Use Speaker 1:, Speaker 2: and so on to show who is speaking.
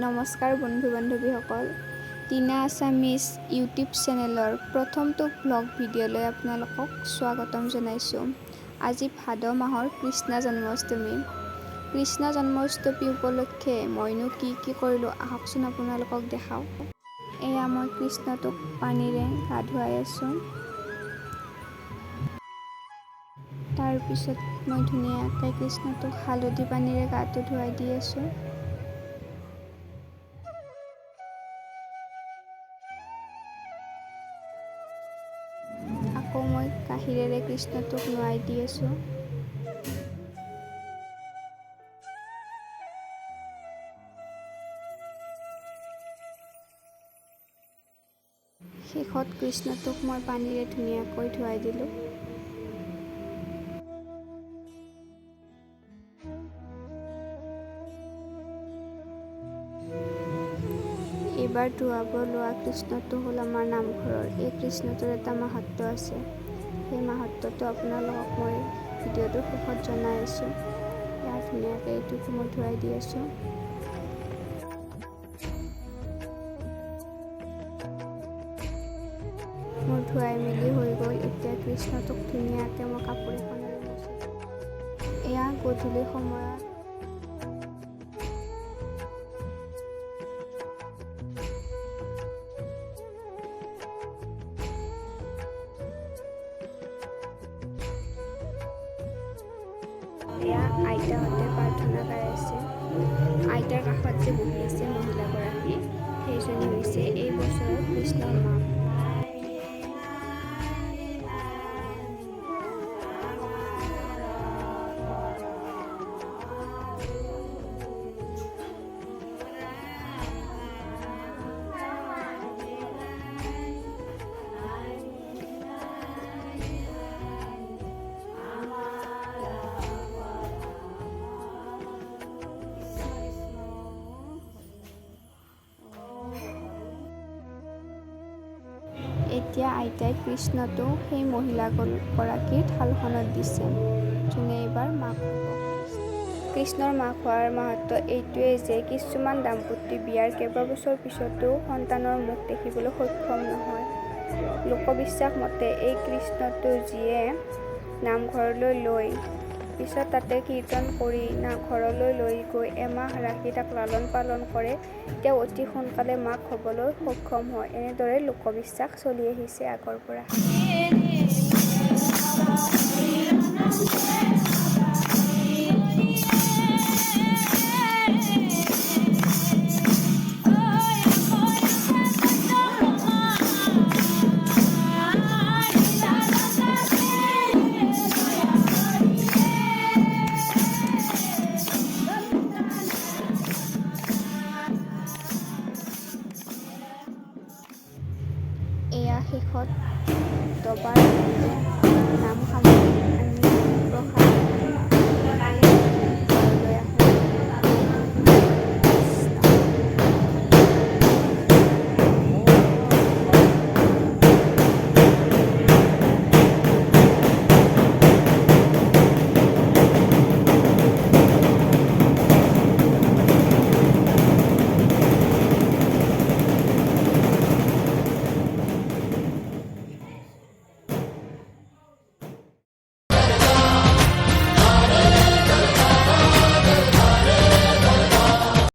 Speaker 1: নমস্কাৰ বন্ধু বান্ধৱীসকল, Tina Assamese YouTube চেনেলৰ প্ৰথমটো ব্লগ ভিডিঅ'লৈ আপোনালোকক স্বাগতম জনাইছোঁ। আজি ভাদ মাহৰ কৃষ্ণ জন্মাষ্টমী। কৃষ্ণ জন্মাষ্টমী উপলক্ষে মইনো কি কৰিলোঁ আহকচোন আপোনালোকক দেখাওঁ। এয়া মই কৃষ্ণটোক পানীৰে গা ধুৱাই আছোঁ। তাৰপিছত মই ধুনীয়াকৈ কৃষ্ণটোক হালধি পানীৰে গাটো ধুৱাই দি আছোঁ। আকৌ মই গাখীৰেৰে কৃষ্ণটোক নোৱাই দি আছোঁ। শেষত কৃষ্ণটোক মই পানীৰে ধুনীয়াকৈ ধুৱাই দিলোঁ। এইবাৰ ধুৱাব লোৱা কৃষ্ণটো হ'ল আমাৰ নামঘৰৰ। এই কৃষ্ণটোৰ এটা মাহাত্ম্য আছে। সেই মাহাত্ম্যটো আপোনালোকক মই ভিডিঅ'টোৰ শেষত জনাই আছোঁ। ইয়াত ধুনীয়াকৈ এইটোকো মই ধুৱাই দি আছোঁ। মোৰ ধুৱাই মেলি হৈ গ'ল। এতিয়া কৃষ্ণটোক ধুনীয়াকৈ মই কাপোৰ এখনেৰে মুচি দিওঁ। এয়া গধূলি সময়ত এয়া আইতাহঁতে প্ৰাৰ্থনা গাই আছে। আইতাৰ কাষত যে বহি আছে মহিলাগৰাকী, সেইজনী হৈছে এই বছৰৰ কৃষ্ণৰ মা। এতিয়া আইতাই কৃষ্ণটো সেই মহিলাগৰাকীৰ থালখনত দিছে, যোনে এইবাৰ মাক হ'ব। কৃষ্ণৰ মাক হোৱাৰ মাহাত্ম্য এইটোৱেই যে কিছুমান দাম্পত্য বিয়াৰ কেইবাবছৰ পিছতো সন্তানৰ মুখ দেখিবলৈ সক্ষম নহয়। লোকবিশ্বাস মতে এই কৃষ্ণটো যিয়ে নামঘৰলৈ লৈ পিছত তাতে কীৰ্তন কৰি ঘৰলৈ লৈ গৈ এমাহ ৰাখি তাক লালন পালন কৰে, তেওঁ অতি সোনকালে মাক হ'বলৈ সক্ষম হয়। এনেদৰে লোকবিশ্বাস চলি আহিছে আগৰ পৰা।